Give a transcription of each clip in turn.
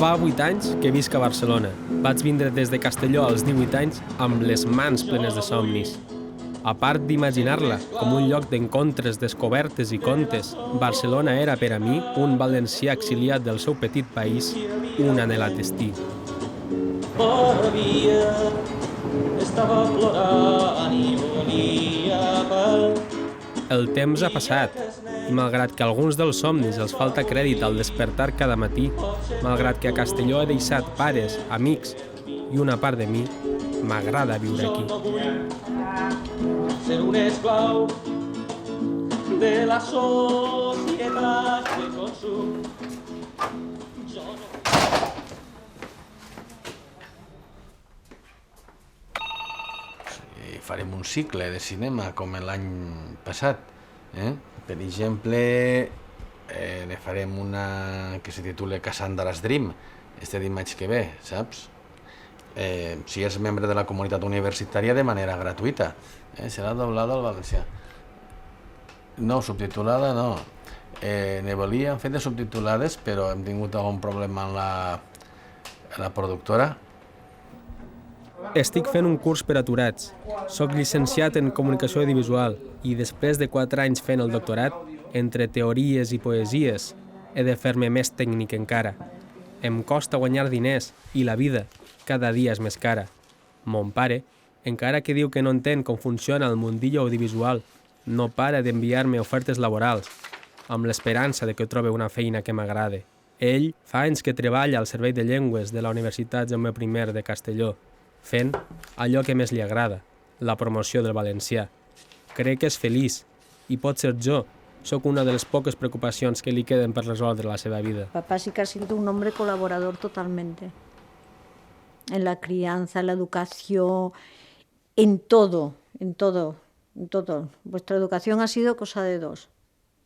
Fa 8 anys que visc a Barcelona. Vaig vindre des de Castelló als 18 anys amb les mans plenes de somnis. A part d'imaginar-la com un lloc d'encontres, descobertes i contes, Barcelona era per a mi un valencià exiliat del seu petit país, un anhelat destí. El temps ha passat, i malgrat que a alguns dels somnis els falta crèdit al despertar cada matí, malgrat que a Castelló he deixat pares, amics i una part de mi, m'agrada viure aquí. Ser un esclau de la societat de consum. Farem un cicle de cinema com l'any passat. Per exemple, ne farem una que se titula Cassandra's Dream, este dimarts que ve, saps? Si és membre de la comunitat universitària de manera gratuïta. Serà doblada al valencià. No, subtitulada no. Ne volíem fer de subtitulades, però hem tingut algun problema amb la productora. Estic fent un curs per aturats. Soc llicenciat en comunicació audiovisual i després de 4 anys fent el doctorat, entre teories i poesies, he de fer-me més tècnic encara. Em costa guanyar diners i la vida cada dia és més cara. Mon pare, encara que diu que no entén com funciona el mundillo audiovisual, no para d'enviar-me ofertes laborals, amb l'esperança de que trobe una feina que m'agrade. Ell fa anys que treballa al Servei de Llengües de la Universitat Jaume I de Castelló, fent allò que més li agrada, la promoció del valencià. Crec que és feliç, i pot ser jo. Soc una de les poques preocupacions que li queden per resoldre la seva vida. Papá sí que ha sido un hombre colaborador totalmente. En la crianza, en la educación, en todo. Vuestra educación ha sido cosa de dos.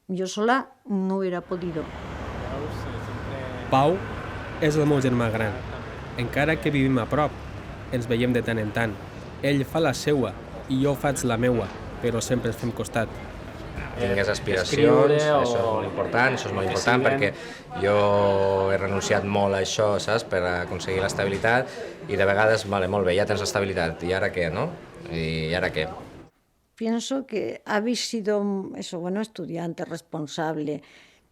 Yo sola no hubiera podido. Pau és el meu germà gran. Encara que vivim a prop, ens veiem de tant en tant. Ell fa la seua i jo faig la meua, però sempre ens fem costat. Tingues aspiracions, això és molt important perquè jo he renunciat molt a això, saps, per aconseguir l'estabilitat i de vegades, vale, molt bé, ja tens l'estabilitat, i ara què, no? I ara què? Pienso que habéis sido estudiante, responsable,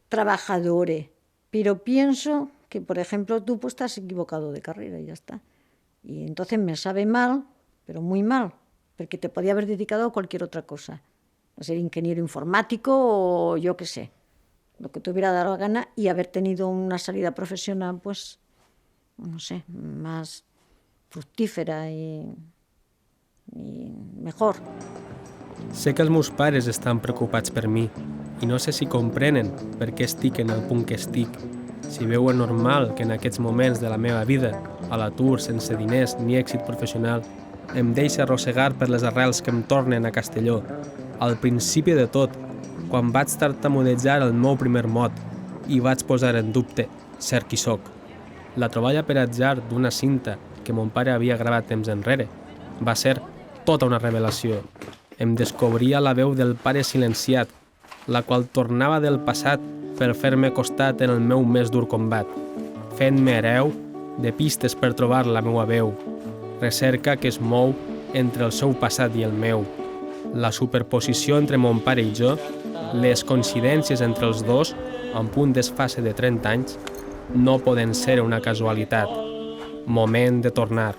trabajadores, pero pienso que, por ejemplo, tú pues estás equivocado de carrera y ya está. Y entonces me sabe mal, pero muy mal, porque te podía haber dedicado a cualquier otra cosa. A ser ingeniero informático o yo qué sé, lo que te hubiera dado la gana y haber tenido una salida profesional, pues, no sé, más fructífera y mejor. Sé que els meus pares estan preocupats per mi i no sé si comprenen per què estic en el punt que estic. Si veuen normal que en aquests moments de la meva vida, a l'atur, sense diners ni èxit professional, em deixa arrossegar per les arrels que em tornen a Castelló. Al principi de tot, quan vaig tartamudejar el meu primer mot i vaig posar en dubte ser qui soc. La troballa per atzar d'una cinta que mon pare havia gravat temps enrere va ser tota una revelació. Em descobria la veu del pare silenciat, la qual tornava del passat per fer-me costat en el meu més dur combat, fent-me hereu de pistes per trobar la meua veu, recerca que es mou entre el seu passat i el meu. La superposició entre mon pare i jo, les coincidències entre els dos, amb un desfase de 30 anys, no poden ser una casualitat. Moment de tornar.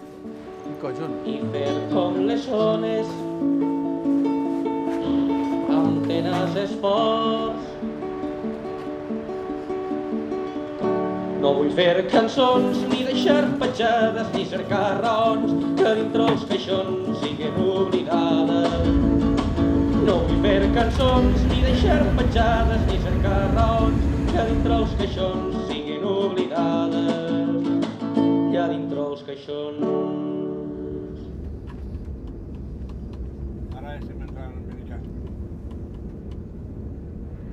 I fer com les ones, amb tenaç esforç. No vull fer cançons, ni deixar petjades, ni cercar raons que dintre els caixons siguin oblidades. No vull fer cançons, ni deixar petjades, ni cercar raons que dintre els caixons siguin oblidades. Ja dintre els caixons.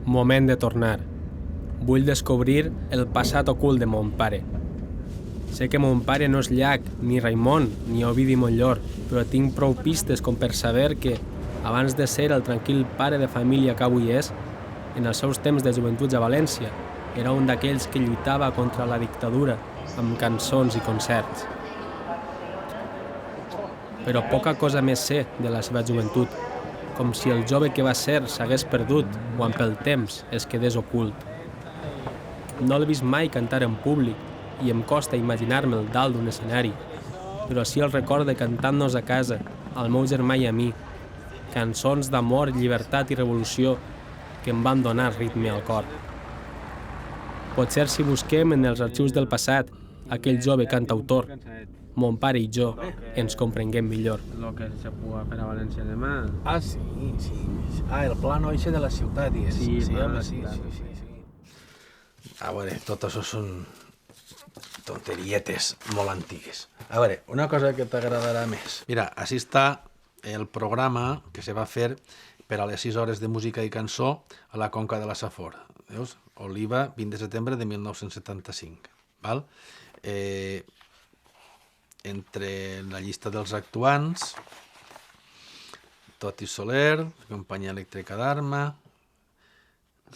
Moment de tornar. Vull descobrir el passat ocult de mon pare. Sé que mon pare no és Llach, ni Raimon, ni Ovidi Montllor, però tinc prou pistes com per saber que, abans de ser el tranquil pare de família que avui és, en els seus temps de joventuts a València, era un d'aquells que lluitava contra la dictadura amb cançons i concerts. Però poca cosa més sé de la seva joventut, com si el jove que va ser s'hagués perdut o amb el temps es quedés ocult. No l'he vist mai cantar en públic i em costa imaginar-me'l dalt d'un escenari, però sí el recorde cantant-nos a casa, al meu germà i a mi, cançons d'amor, llibertat i revolució que em van donar ritme al cor. Potser si busquem en els arxius del passat aquell jove cantautor, mon pare i jo ens comprenguem millor. Lo que se puga fer a València demà. Ah, sí. El plano eixe de la ciutat, digues. Sí. A veure, tot això són tonterietes molt antigues. A veure, una cosa que t'agradarà més. Mira, així està el programa que se va fer per a les 6 hores de música i cançó a la Conca de la Safor. Veus? Oliva, 20 de setembre de 1975. Val? Entre la llista dels actuants, Toti Soler, Companyia Elèctrica d'Arma,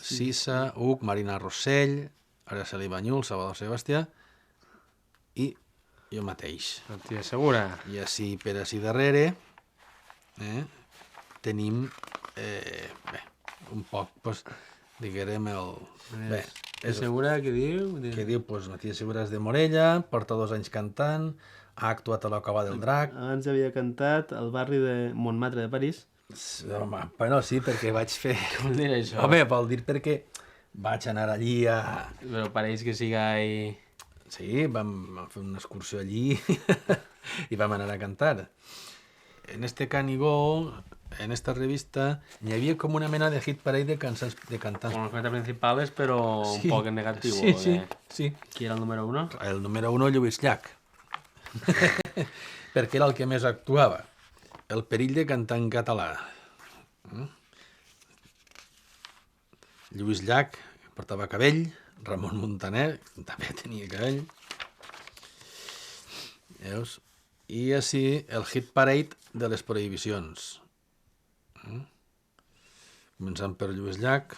Sisa, Uc, Marina Rossell, Araceli Banyul, Salvador Sebastià i jo mateix. Tia Segura. I així per així darrere tenim un poc, pues, diguem el... Bé, És Segura, què diu? Que diu, pues, Matías Segura és de Morella, porta 2 anys cantant, ha actuat a la Cova del Drac. Abans havia cantat al barri de Montmartre de París. Home, bueno, sí, perquè vaig fer... Com dir això? Home, vol dir perquè vaig anar allí a... Però pareix que siga ahí... Sí, vam fer una excursió allí i vam anar a cantar. En este Canigó, en esta revista, n'hi havia com una mena de hit parade de cantants. Con los metas principales, pero Sí. un poco en negativo. Sí. ¿Quién era el número 1? El número 1, Lluís Llach. Perquè era el que més actuava. El perill de cantar en català. Lluís Llach portava cabell, Ramon Muntaner també tenia cabell. Veus? I així el hit parade de les prohibicions. Començant per Lluís Llach,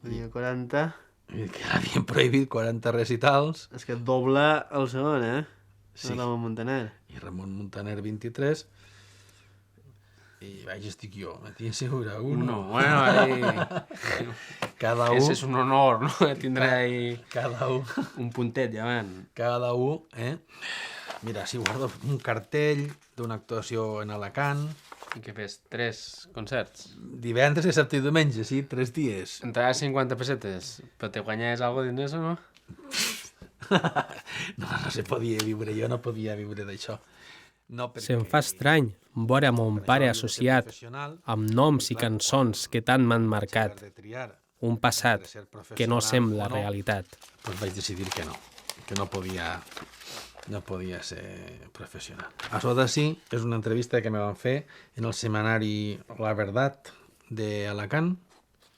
Tenia 40. que havien prohibit 40 recitals, És que dobla el segon, Sí. No Ramon Montaner. i Ramon Muntaner 23, i vaig estic jo, Matías Segura 1. No, bueno, ahí... Cada Ese un, es un honor, ¿no? Tindrà ahí cada un, un puntet, ja van. cada un, Mira, si guardo un cartell d'una actuació en Alacant, I què fes? 3 concerts. divendres, dissabte i diumenge, sí, 3 dies. Entraràs 50 pessetes, però te guanyes algo de eso, no? No se podia viure, jo no podia viure d'això. No, perquè Se'm fa estrany veure a mon pare jo, associat professional, amb noms i cançons que tant m'han marcat, de triar, un passat que no sembla o no, realitat. doncs vaig decidir que no podia ser professional. Això d'ací és una entrevista que me van fer en el setmanari La Verdad d'Alacant.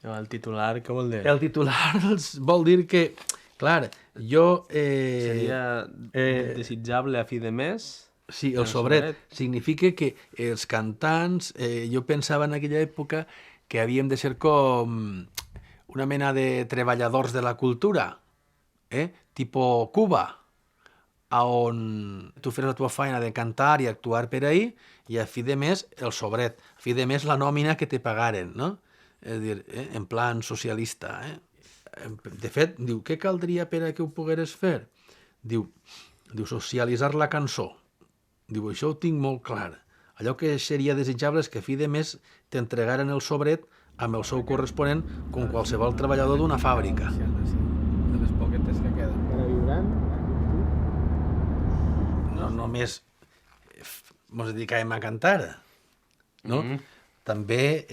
El titular, què vol dir? El titular vol dir que, clar, jo... Seria desitjable a fi de mes? Sí, el sobret. Significa que els cantants, jo pensava en aquella època que havíem de ser com una mena de treballadors de la cultura, tipo Cuba, on tu fes la teva feina de cantar i actuar per ahí i a fi de mes el sobret, a fi de mes la nòmina que te pagaren, no? És a dir, en plan socialista. De fet, diu, què caldria per a que ho pogueres fer? Diu, socialitzar la cançó. Diu, això ho tinc molt clar. Allò que seria desitjable és que a fi de mes t'entregaren el sobret amb el sou corresponent com qualsevol treballador d'una fàbrica. De les poquetes que queden. Era vibrant? No només mos dedicàvem a cantar, no? També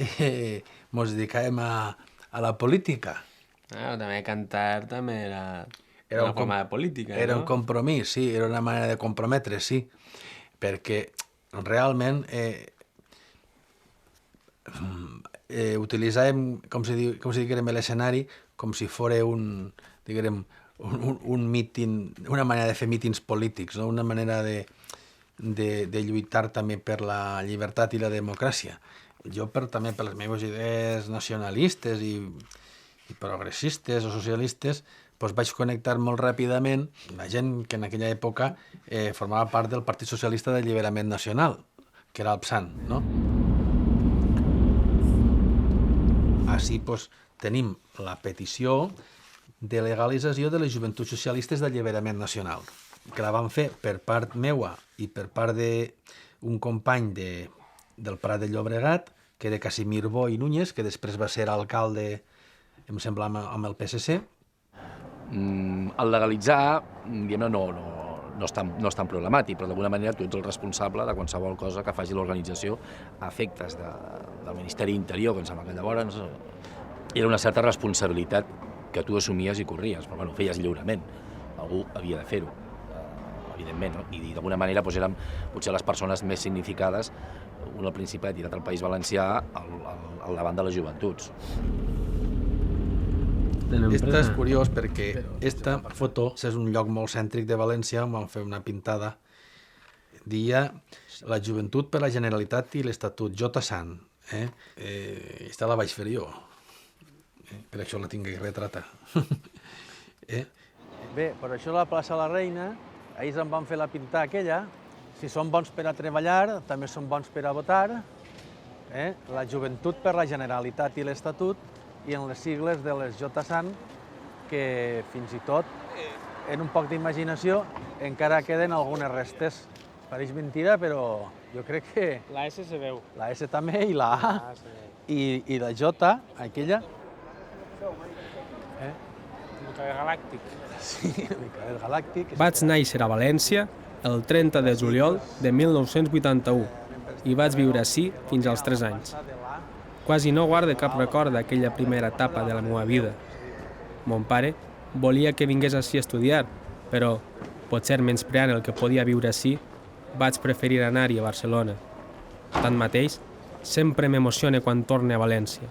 mos dedicàvem a la política. També cantar també era Era una forma de política, Era no? un compromís, sí, era una manera de comprometre, sí, perquè realment utilitzàvem, com si diguem, l'escenari com si fos un míting, una manera de fer mítings polítics, no? Una manera de lluitar també per la llibertat i la democràcia. Jo també per les meves idees nacionalistes i progressistes o socialistes, doncs vaig connectar molt ràpidament la gent que en aquella època formava part del Partit Socialista d'Alliberament Nacional, que era el PSAN, no? Així doncs, tenim la petició de legalització de les joventuts socialistes d'Alliberament Nacional, que la van fer per part meua i per part d'un company del Prat de Llobregat, que era Casimir Bo i Núñez, que després va ser alcalde, em sembla, amb el PSC. El legalitzar, diguem-ne, no és tan problemàtic, però d'alguna manera tu ets el responsable de qualsevol cosa que faci l'organització a efectes del Ministeri d'Interior, que em sembla que llavors era una certa responsabilitat que tu assumies i corries, però bueno, feies lliurement, algú havia de fer-ho, evidentment, no? I d'alguna manera érem potser les persones més significades, un al Principat i l'altre al País Valencià, al davant de les joventuts. Este és curiós perquè esta foto és un lloc molt cèntric de València on van fer una pintada. Dia la joventut per la Generalitat i l'Estatut, J. Sant. Esta la vaig fer jo. Per això la tinc que retratar. Bé, per això la plaça la Reina, ells em van fer la pintada aquella. Si són bons per a treballar, també són bons per a votar. La joventut per la Generalitat i l'Estatut, i en les sigles de les J. Sant, que fins i tot, en un poc d'imaginació, encara queden algunes restes. Pareix mentira, però jo crec que... La S se veu. La S també i la A. I la J, aquella... Micael Galàctic. Sí, Micael Galàctic. Vaig néixer a València el 30 de juliol de 1981 i vaig viure ací fins als 3 anys. Quasi no guardo cap record d'aquella primera etapa de la meva vida. Mon pare volia que vingués ací a estudiar, però, potser menyspreant el que podia viure ací, vaig preferir anar-hi a Barcelona. Tanmateix, sempre m'emociona quan torne a València.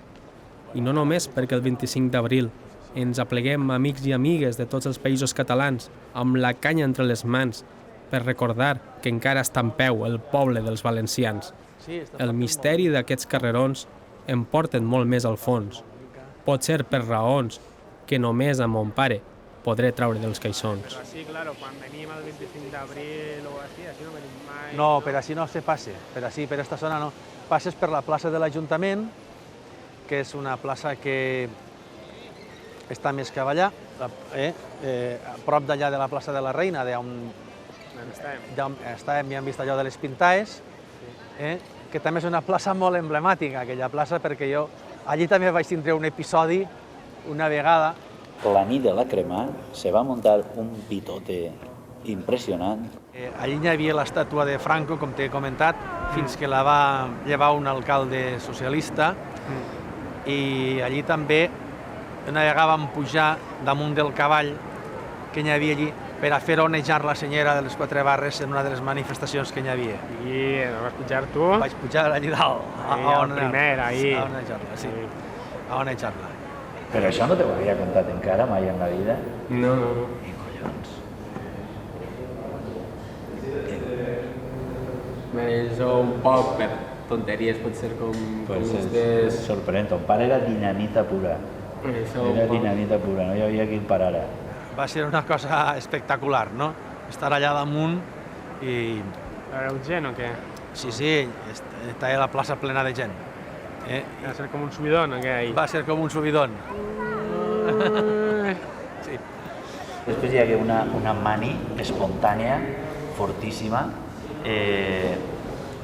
I no només perquè el 25 d'abril ens apleguem amics i amigues de tots els països catalans amb la canya entre les mans per recordar que encara està en peu el poble dels valencians. El misteri d'aquests carrerons em porten molt més al fons. Pot ser per raons que només amb mon pare podré treure dels caixons. Però sí, claro, quan venim el 25 d'abril o així no venim mai... No, per així no se passe, per esta zona no. Passes per la plaça de l'Ajuntament, que és una plaça que està més que allà, a prop d'allà de la plaça de la Reina, d'on estàvem i hem vist allò de les Pintaes, que també és una plaça molt emblemàtica, aquella plaça, perquè jo allí també vaig tindre un episodi una vegada. La nit de la crema se va muntar un pitote impressionant. Allí hi havia l'estàtua de Franco, com t'he comentat, fins que la va llevar un alcalde socialista, i allí també una vegada vam pujar damunt del cavall que hi havia allí per a fer onejar la senyora de les 4 barres en una de les manifestacions que hi havia. I vas pujar tu? Vaig pujar allí dalt. El primer, ahí. A onejar-la, sí. A onejar-la. Però això no t'ho havia contat encara mai en la vida? No. I collons. És un poc per tonteries, pot ser com... Pues és sorprenent. Ton pare era dinamita pura. Era dinamita pura, no hi havia qui el parara. Va ser una cosa espectacular, no? Estar allà damunt i... Veureu gent o què? Sí, estava la plaça plena de gent. Va ser com un subidón, aquell. Va ser com un subidón. Sí. Després hi havia una mani espontània, fortíssima,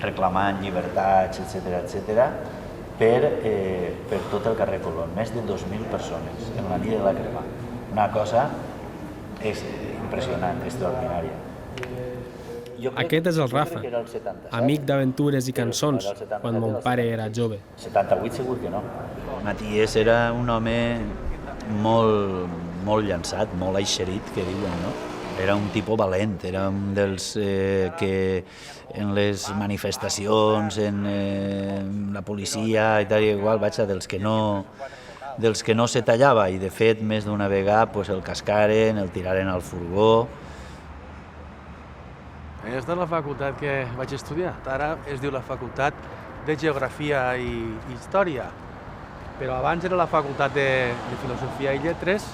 reclamant llibertats, etc., per tot el carrer Colón. Més de 2.000 persones en la nit de la crema. Una cosa impressionant, extraordinària. Aquest és el Rafa, amic d'aventures i cançons, quan mon pare era jove. 78 segur que no. Matías era un home molt llançat, molt eixerit, que diuen, no? Era un tipus valent, era un dels que en les manifestacions, en la policia i tal i igual, dels que no se tallava, i de fet més d'una vegada el cascaren, el tiraren al furgó. Aquesta és la facultat que vaig estudiar. Ara es diu la Facultat de Geografia i Història, però abans era la Facultat de Filosofia i Lletres,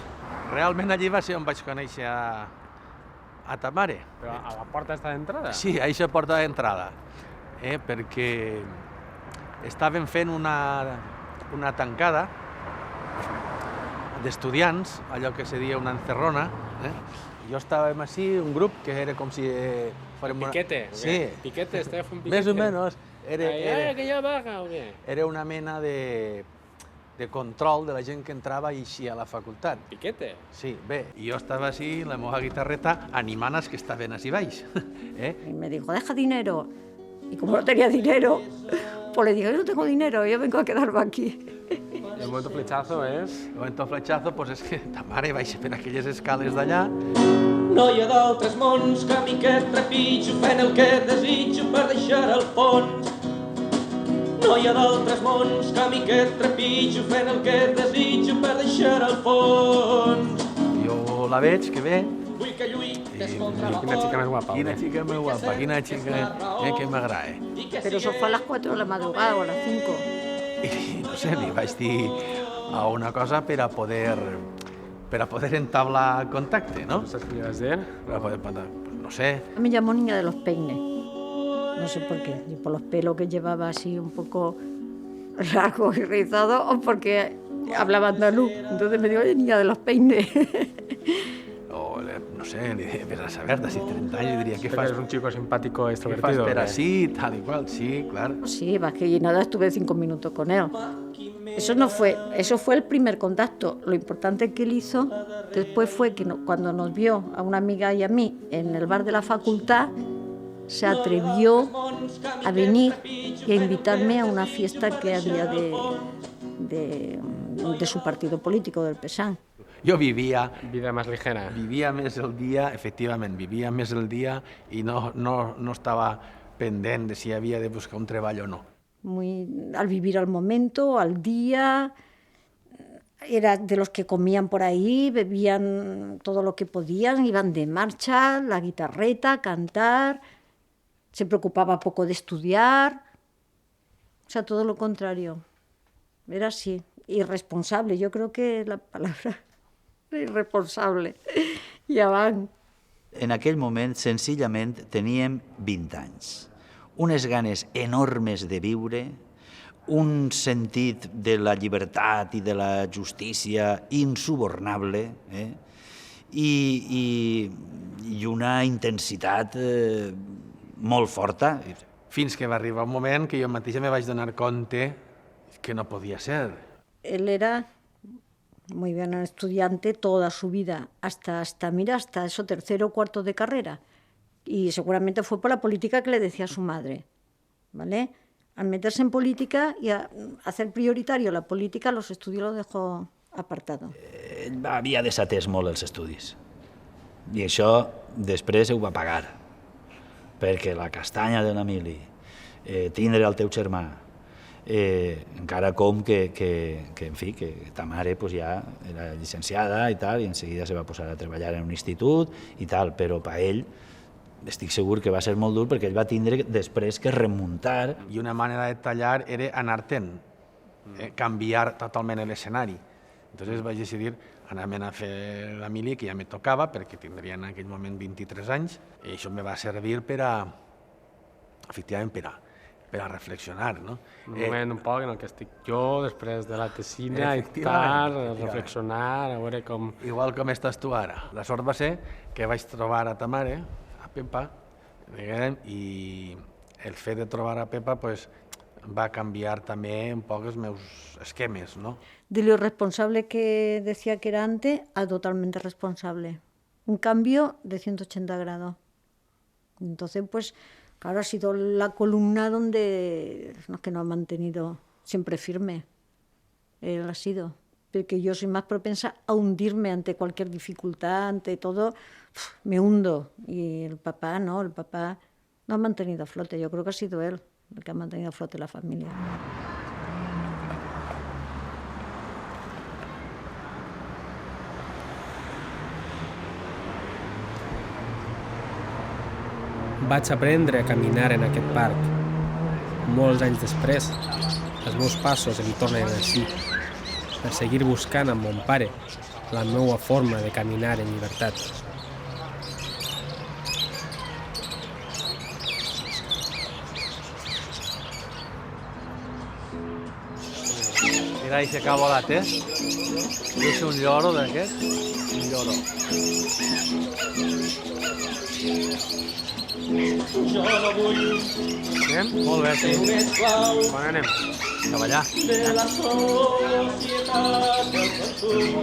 Realment allí va ser on vaig conèixer a ta mare. Però a la porta està d'entrada? Sí, a aquesta porta d'entrada, perquè estaven fent una tancada d'estudiants, allò que se dia una encerrona. Jo estàvem així, un grup que era com si... Piquete? Sí. Piquete, estava fent piquete? Més o menys. Aquella vaga o què? Era una mena de control de la gent que entrava i eixia a la facultat. Piquete? Sí, bé, jo estava així, la meva guitarreta, animant els que estaven així baix. Y me dijo, deja dinero. Y como no tenía dinero, pues le dije, yo no tengo dinero, yo vengo a quedarme aquí. El momento flechazo és... El momento flechazo pues, és que ta mare baixa per aquelles escales d'allà. No hi ha d'altres mons que a mi que trepitjo fent el que desitjo per deixar al fons. No hi ha d'altres mons que a mi que trepitjo fent el que desitjo per deixar al fons. Jo la veig que ve. Vull que lluites contra la Quina xica més guapa. Quina xica més guapa, quina xica que m'agrada. Pero eso fue a las 4 de la madrugada o a las 5. I no sé, li vaig dir a una cosa per a poder entablar contacte, ¿no? No saps què li vas dir? No sé. Me llamó niña de los peines. No sé por qué. Y por los pelos que llevaba así un poco largos y rizados o porque hablaba andaluz. Entonces me dijo, oye, niña de los peines. O, no sé, li diria, vés a saber, d'ací 30 anys, li diria, què Pero fas? es un chico simpático, ¿Qué extrovertido. fas per ¿o qué? así, tal y cual? Sí, claro. Sí, más que nada estuve 5 minutos con él. Eso fue el primer contacto. Lo importante que él hizo después fue que cuando nos vio a una amiga y a mí en el bar de la facultad, se atrevió a venir y a invitarme a una fiesta que había de su partido político, del PSAN. Jo vivia Vida más ligera. més el dia, efectivament, vivia més el dia i no estava pendent de si havia de buscar un treball o no. Al vivir al momento, al día, era de los que comían por ahí, bebían todo lo que podían, iban de marcha, la guitarreta, cantar, se preocupaba poco de estudiar, o sea, todo lo contrario. Era así, irresponsable, yo creo que la palabra irresponsable, ja van. En aquell moment, senzillament, teníem 20 anys. Unes ganes enormes de viure, un sentit de la llibertat i de la justícia insubornable, i una intensitat molt forta. Fins que va arribar un moment que jo mateixa me vaig donar compte que no podia ser. Él era muy bien estudiante toda su vida, hasta eso, tercero o cuarto de carrera. Y seguramente fue por la política que le decía su madre, ¿vale? Al meterse en política y a hacer prioritario la política, los estudios los dejó apartado. Havia desatès molt els estudis. I això després ho va pagar. Perquè la castanya de l'Emili, tindre el teu germà, encara com que en fi, que ta mare ja era llicenciada i tal, i en seguida se va posar a treballar en un institut i tal, però per ell estic segur que va ser molt dur perquè ell va tindre després que remuntar. I una manera de tallar era anar-te'n, canviar totalment l'escenari. Entonces vaig decidir anar-me'n a fer la mili, que ja me tocava, perquè tindria en aquell moment 23 anys, i això me va servir efectivament per a reflexionar, no? Un moment un poc en el que estic jo, després de la tesina i tal, reflexionar, a veure com... Igual com estàs tu ara. La sort va ser que vaig trobar a ta mare, a Pepa, i el fet de trobar a Pepa va canviar també un poc els meus esquemes, ¿no? De lo irresponsable que decía que era antes a totalmente responsable. Un cambio de 180 grados. Entonces, pues, claro, ha sido la columna que nos ha mantenido siempre firme. Él ha sido. Porque yo soy más propensa a hundirme ante cualquier dificultad, ante todo, me hundo. Y el papá no, el papá nos ha mantenido a flote. Yo creo que ha sido él el que ha mantenido a flote la familia. Vaig aprendre a caminar en aquest parc. Molts anys després, els meus passos em tornen així, per seguir buscant amb mon pare la meva forma de caminar en llibertat. Mira, ahí se ha volat, És un lloro d'aquest? Un lloro. Jo no vull Anem? Molt bé, sí. ser un esclau On anem? Cap allà. de la societat del consum.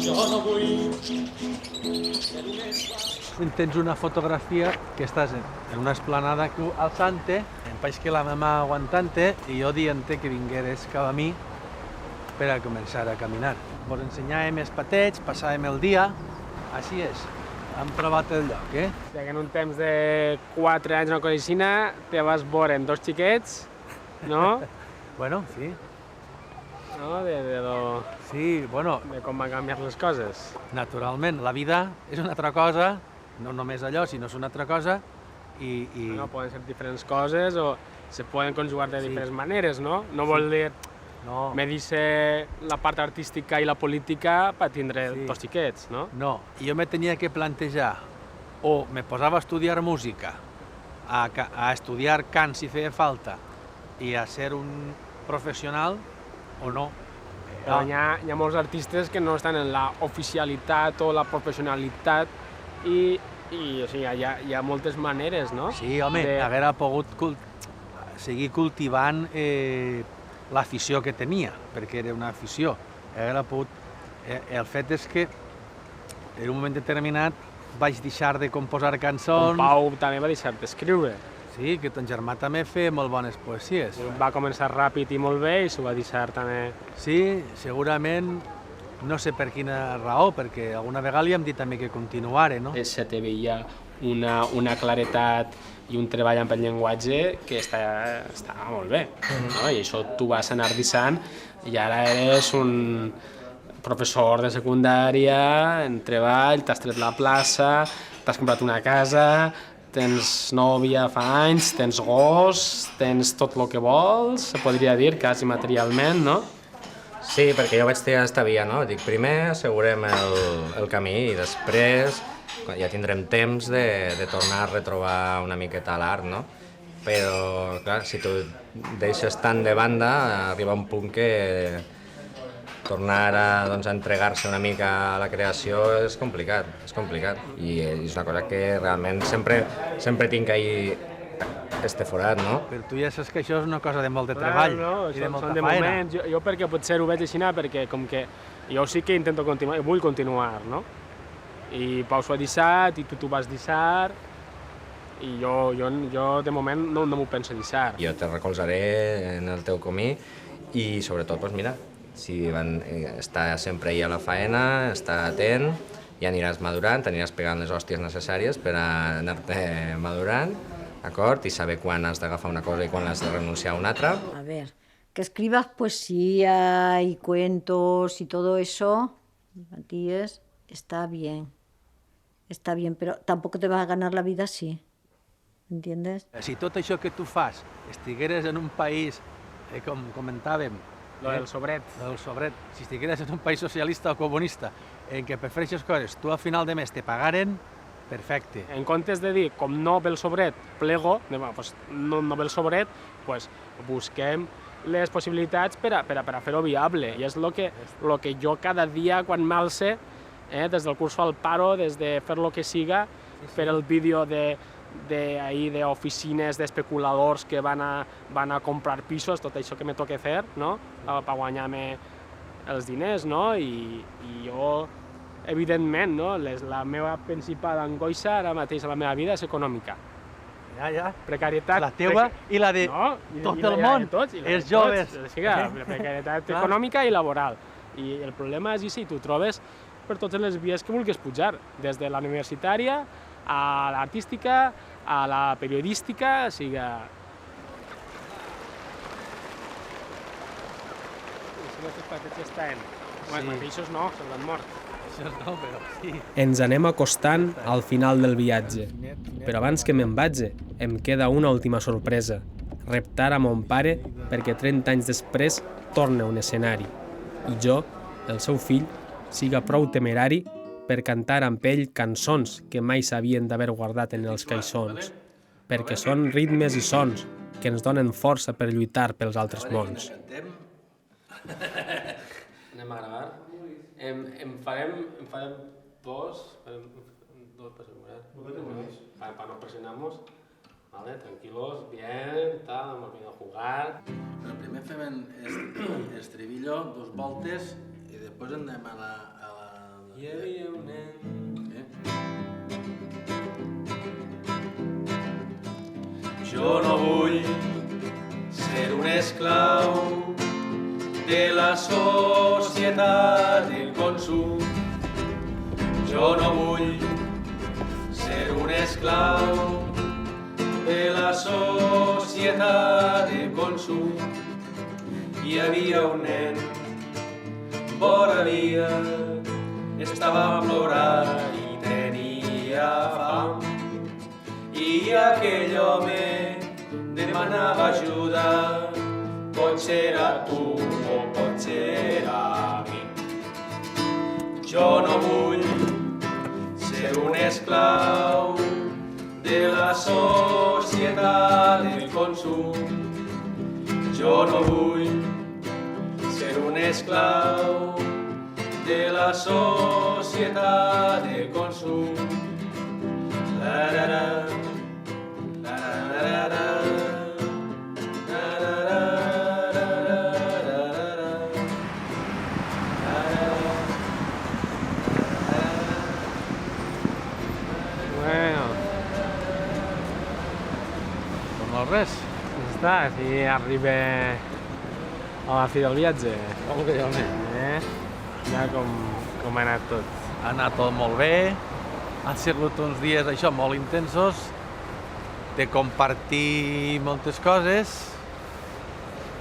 Jo no vull ser un esclau. Tens una fotografia que estàs en una esplanada alçant-te, em faig que la mà aguantant-te i jo dient-te que vingueres cap a mi per a començar a caminar. Vos ensenyàvem els patets, passàvem el dia, així és. Hem trobat el lloc, Que en un temps de 4 anys, una cosa així, te vas veure amb 2 xiquets, no? Bueno, sí. No? Sí, bueno, de com van canviar les coses. Naturalment, la vida és una altra cosa, no només allò, sinó és una altra cosa, i... No, poden ser diferents coses o se poden conjugar de diferents maneres, no? No vol dir medir-se la part artística i la política per tindre 2 xiquets, no? No, jo me tenia que plantejar o me posava a estudiar música, a estudiar cant si feia falta i a ser un professional o no. Però hi ha molts artistes que no estan en la oficialitat o la professionalitat i o sigui, hi ha moltes maneres, no? Sí, home, haguera pogut seguir cultivant l'afició que tenia, perquè era una afició. Haguera pogut... El fet és que en un moment determinat vaig deixar de composar cançons... En Pau també va deixar d'escriure. Sí, que ton germà també feia molt bones poesies. Va començar ràpid i molt bé i s'ho va deixar també... Sí, segurament, no sé per quina raó, perquè alguna vegada li hem dit també que continuara, no? Se te veia una claretat i un treball amb el llenguatge que estava molt bé, no? I això tu vas anar deixant i ara eres un professor de secundària en treball, t'has tret la plaça, t'has comprat una casa, tens nòvia fa anys, tens gos, tens tot el que vols, se podria dir, quasi materialment, no? Sí, perquè jo vaig triar aquesta via, no? Dic, primer assegurem el camí i després ja tindrem temps de tornar a retrobar una miqueta l'art, no? Però, clar, si tu deixes tant de banda, arriba un punt que tornar a entregar-se una mica a la creació és complicat, I és una cosa que realment sempre tinc ahí este forat, no? Però tu ja saps que això és una cosa de molt de treball i de molta faena. Moments, jo perquè potser ho veig així, perquè com que jo sí que intento continuar, vull continuar, no? I Pau s'ho ha deixat, i tu t'ho vas deixar, i jo de moment no m'ho penso deixar. Jo te recolzaré en el teu camí i sobretot, doncs mira, si està sempre ahí a la faena, estar atent, ja aniràs madurant, t'aniràs pegant les hòsties necessàries per anar-te madurant, d'acord? I saber quan has d'agafar una cosa i quan has de renunciar a una altra. A ver, que escribas poesía y cuentos y todo eso, Matías, está bien, pero tampoco te vas a ganar la vida así, ¿entiendes? Si tot això que tu fas estigueres en un país, com comentàvem, Del sobret. Si estigueres en un país socialista o comunista en què per fer aquestes coses tu al final de mes te pagaren, perfecte. En comptes de dir, com no ve el sobret, plego, no ve el sobret, busquem les possibilitats per a fer-ho viable. I és el que jo cada dia, quan m'alce, des del curs al paro, des de fer el que siga, fer el vídeo d'oficines d'especuladors que van a comprar pisos, tot això que me toca fer, no? Per guanyar-me els diners, no? I jo, evidentment, no? La meva principal angoixa ara mateix a la meva vida és econòmica. Ja. Precarietat. La teua i la de tot el món, els joves. La precarietat econòmica i laboral. I el problema és si tu trobes per totes les vies que vulguis pujar, des de la universitària a l'artística, a la periodística, sigui... Els patets estan... Bueno, mateixos no, s'han mort. Això no, però sí. Ens anem acostant al final del viatge, però abans que me'n vagi, em queda una última sorpresa. Reptar a mon pare perquè 30 anys després torna a un escenari. I jo, el seu fill, siga prou temerari per cantar amb ell cançons que mai s'havien d'haver guardat en els caixons, perquè són ritmes i sons que ens donen força per lluitar pels altres mons. Anem a gravar. Em farem dos para no presionarnos. Vale, tranquilos, bien, tal, hemos venido a jugar. Però primer fem el estribillo, 2 voltes, i després anem a la... Hi havia un nen. Jo no vull ser un esclau de la societat del consum. Jo no vull ser un esclau de la societat de consum. Hi havia un nen, vora via, estava plorant i tenia fam. I aquell home demanava ajuda, potser a tu o potser a mi. Jo no vull ser un esclau de la societat del consum. Jo no vull ser un esclau de la societat del consum. La-ra-ra, la-ra-ra-ra, Res. Ja està, si arriba a la fi del viatge. Molt bé, home. Ja com ha anat tot. Ha anat tot molt bé, han sigut uns dies això molt intensos, de compartir moltes coses,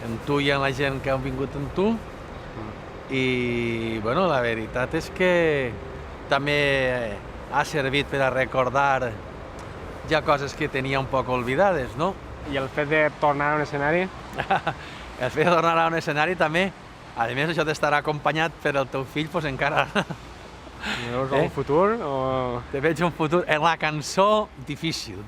amb tu i amb la gent que han vingut amb tu, i bueno, la veritat és que també ha servit per a recordar ja coses que tenia un poc oblidades, no? I el fet de tornar a un escenari? El fet de tornar a un escenari també, a més això d'estar acompanyat per el teu fill, doncs encara... Veus un futur? Te veig un futur en la cançó difícil.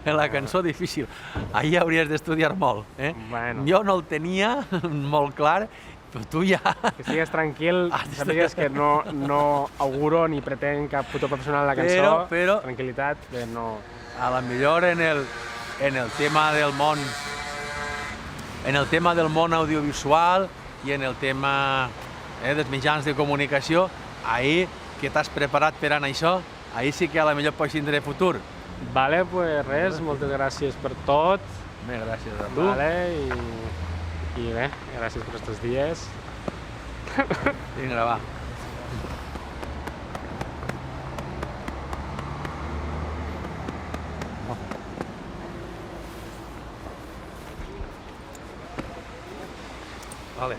En la cançó difícil. Ahir hauries d'estudiar molt. Bueno. Jo no el tenia molt clar, però tu ja... Que estigues tranquil, sàpigues que no auguro ni pretenc cap futur professional de la cançó. Però tranquil·litat, que no... A la millor en el tema del món, en el tema del món audiovisual i en el tema dels mitjans de comunicació, ahir que t'has preparat per anar això, ahir sí que a la millor pots tindre futur. Vale, pues res, moltes gràcies per tot. Bé, gràcies a tu. Vale, i bé, gràcies per aquests dies. Vinga, va. Vale.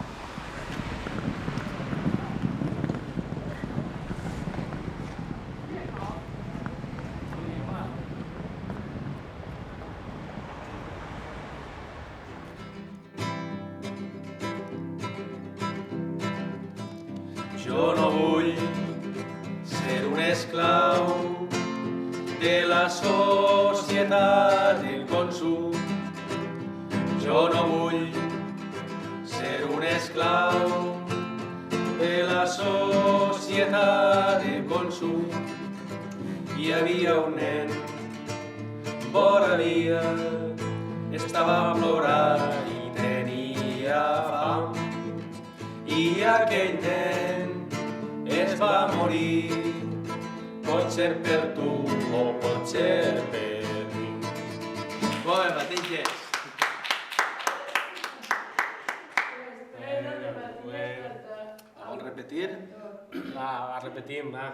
Jo no vull ser un esclau de la societat del consum. Jo no vull ser un esclau de la societat del consum. Hi havia un nen, vora via, estava plorant i tenia fam. I aquell nen es va morir, potser per tu o potser per mi. Molt bé, Matilles. Vol repetir? Va, repetim, va.